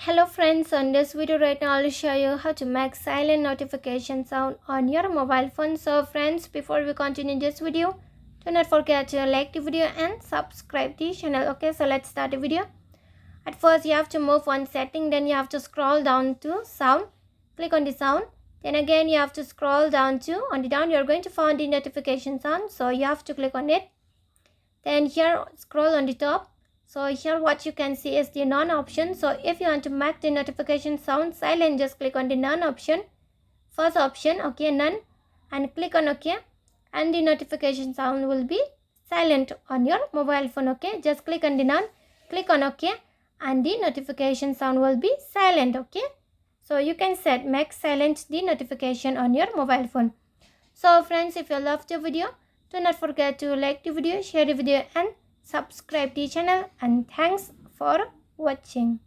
Hello friends, on this video right now I'll show you how to make silent notification sound on your mobile phone. So friends, before we continue this video, do not forget to like the video and subscribe the channel. Okay, so let's start the video. At first you have to move one setting, then you have to scroll down to sound, click on the sound, then again you have to scroll down to on the down you're going to find the notification sound, so you have to click on it. Then here scroll on the top. So here what you can see is the none option. So if you want to make the notification sound silent, just click on the none option. First option, okay, none, and click on okay, and the notification sound will be silent on your mobile phone. Okay, just click on the none, click on okay, and the notification sound will be silent. Okay, so you can set make silent the notification on your mobile phone. So friends, if you love the video, do not forget to like the video, share the video and subscribe the channel, and thanks for watching.